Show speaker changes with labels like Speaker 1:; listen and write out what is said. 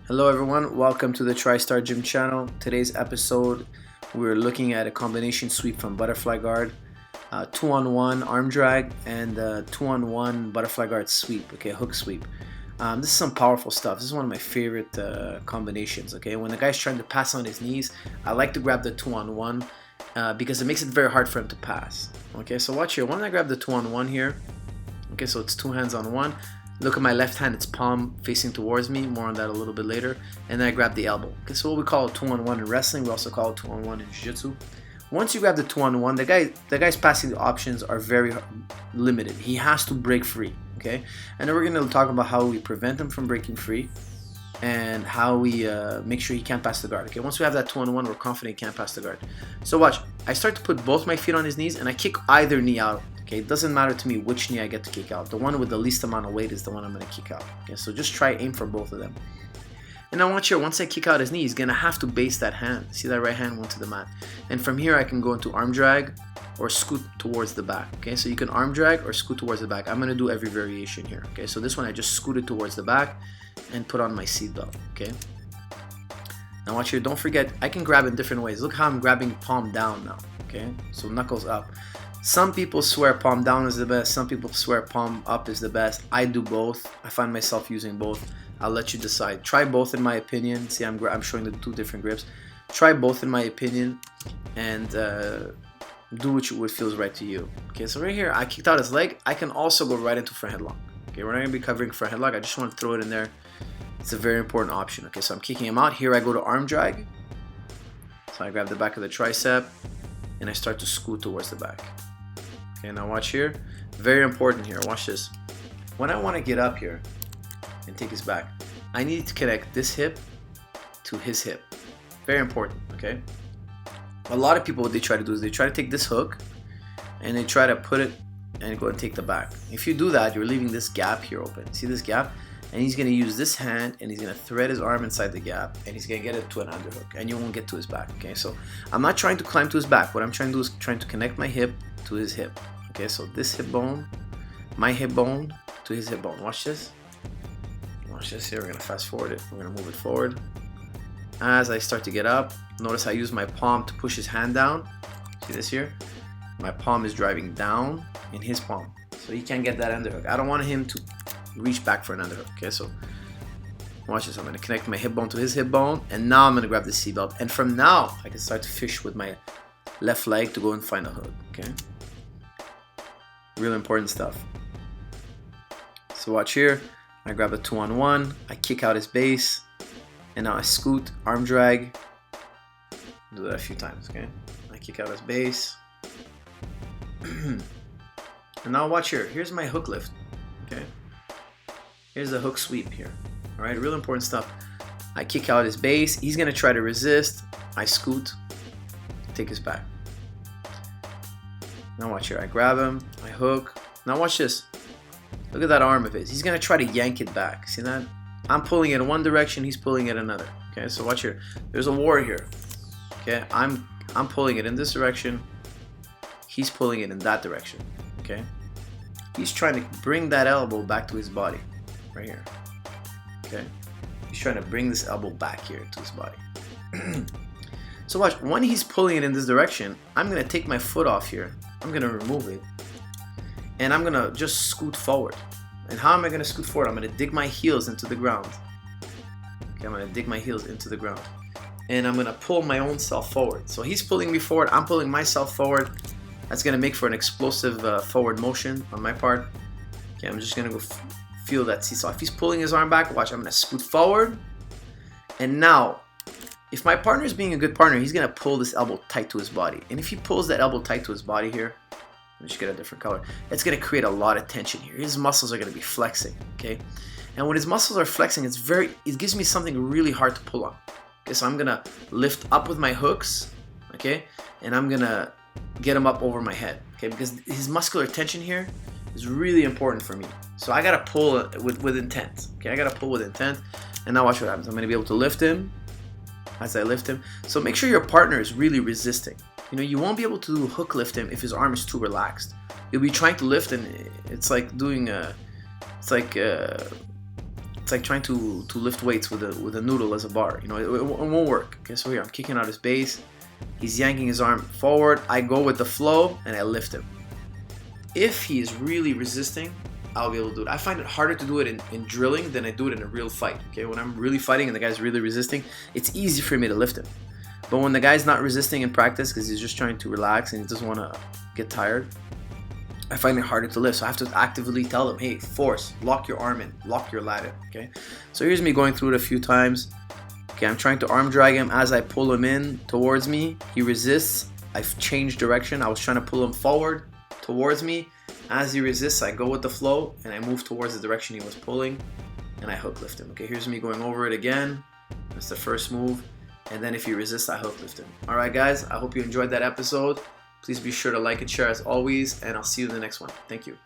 Speaker 1: Hello everyone, welcome to the TriStar Gym channel. Today's episode, we're looking at a combination sweep from butterfly guard, 2-on-1 arm drag, and 2-on-1 butterfly guard sweep, okay, hook sweep. This is some powerful stuff. This is one of my favorite combinations, okay. When the guy's trying to pass on his knees, I like to grab the 2-on-1 because it makes it very hard for him to pass. Okay, so watch here. When I grab the 2-on-1 here, okay, so it's two hands on one. Look at my left hand, it's palm facing towards me, more on that a little bit later, and then I grab the elbow. Okay, so what we call a 2-on-1 in wrestling, we also call it 2-on-1 in Jiu-jitsu. Once you grab the 2-on-1, the guy's passing options are very limited. He has to break free, okay? And then we're gonna talk about how we prevent him from breaking free and how we make sure he can't pass the guard, okay? Once we have that 2-on-1, we're confident he can't pass the guard. So watch, I start to put both my feet on his knees and I kick either knee out. Okay, it doesn't matter to me which knee I get to kick out. The one with the least amount of weight is the one I'm going to kick out. Okay, so just try aim for both of them. And now watch here, once I kick out his knee, he's going to have to base that hand. See that right hand went to the mat. And from here I can go into arm drag or scoot towards the back. Okay, so you can arm drag or scoot towards the back. I'm going to do every variation here. Okay, so this one I just scooted towards the back and put on my seat belt. Okay. Now watch here, don't forget, I can grab in different ways. Look how I'm grabbing palm down now. Okay, so knuckles up. Some people swear palm down is the best. Some people swear palm up is the best. I do both. I find myself using both. I'll let you decide. Try both in my opinion. See, I'm showing the two different grips. Try both in my opinion and do what feels right to you. Okay, so right here, I kicked out his leg. I can also go right into front headlock. Okay, we're not going to be covering front headlock. I just want to throw it in there. It's a very important option. Okay, so I'm kicking him out. Here I go to arm drag. So I grab the back of the tricep and I start to scoot towards the back. Okay, now watch here. Very important here. Watch this. When I want to get up here and take his back, I need to connect this hip to his hip. Very important, okay? A lot of people, what they try to do is they try to take this hook and they try to put it and go and take the back. If you do that, you're leaving this gap here open. See this gap? And he's going to use this hand and he's going to thread his arm inside the gap and he's going to get it to an underhook and you won't get to his back, okay? So I'm not trying to climb to his back. What I'm trying to do is trying to connect my hip to his hip. Okay, so this hip bone, my hip bone to his hip bone. Watch this. Watch this here. We're going to fast forward it. We're going to move it forward. As I start to get up, notice I use my palm to push his hand down. See this here? My palm is driving down in his palm. So he can't get that underhook. I don't want him to reach back for an underhook. Okay, so watch this. I'm going to connect my hip bone to his hip bone. And now I'm going to grab the seat belt. And from now, I can start to fish with my left leg to go and find a hook. Okay? Real important stuff. So watch here. I grab a 2-on-1. I kick out his base. And now I scoot, arm drag. Do that a few times, okay? I kick out his base. And now watch here. Here's my hook lift, okay? Here's the hook sweep here. All right, real important stuff. I kick out his base. He's going to try to resist. I scoot, take his back. Now watch here, I grab him, I hook. Now watch this. Look at that arm of his. He's gonna try to yank it back. See that? I'm pulling it in one direction, he's pulling it another. Okay, so watch here. There's a war here. Okay, I'm pulling it in this direction. He's pulling it in that direction. Okay? He's trying to bring that elbow back to his body. Right here. Okay? He's trying to bring this elbow back here to his body. So watch, when he's pulling it in this direction, I'm gonna take my foot off here. I'm gonna remove it and I'm gonna just scoot forward. And how am I gonna scoot forward? I'm gonna dig my heels into the ground. Okay, I'm gonna dig my heels into the ground and I'm gonna pull my own self forward. So he's pulling me forward, I'm pulling myself forward. That's gonna make for an explosive forward motion on my part. Okay, I'm just gonna go feel that seesaw. If he's pulling his arm back, watch, I'm gonna scoot forward. And now, if my partner is being a good partner, he's gonna pull this elbow tight to his body. And if he pulls that elbow tight to his body here, let me just get a different color, it's gonna create a lot of tension here. His muscles are gonna be flexing, okay? And when his muscles are flexing, it gives me something really hard to pull on. Okay, so I'm gonna lift up with my hooks, okay? And I'm gonna get him up over my head, okay? Because his muscular tension here is really important for me. So I gotta pull with intent, okay? I gotta pull with intent. And now watch what happens. I'm gonna be able to lift him as I lift him. So make sure your partner is really resisting. You know, you won't be able to hook lift him if his arm is too relaxed. You'll be trying to lift and it's like doing a, it's like it's like trying to lift weights with a noodle as a bar. You know, it won't work. Okay, so here I'm kicking out his base. He's yanking his arm forward. I go with the flow and I lift him. If he is really resisting, I'll be able to do it. I find it harder to do it in drilling than I do it in a real fight. Okay, when I'm really fighting and the guy's really resisting, it's easy for me to lift him. But when the guy's not resisting in practice because he's just trying to relax and he doesn't want to get tired, I find it harder to lift. So I have to actively tell him, hey, force, lock your arm in, lock your lat in. Okay, so here's me going through it a few times. Okay, I'm trying to arm drag him. As I pull him in towards me, he resists. I've changed direction. I was trying to pull him forward towards me. As he resists, I go with the flow and I move towards the direction he was pulling and I hook lift him. Okay, here's me going over it again. That's the first move. And then if he resists, I hook lift him. All right, guys, I hope you enjoyed that episode. Please be sure to like and share as always, and I'll see you in the next one. Thank you.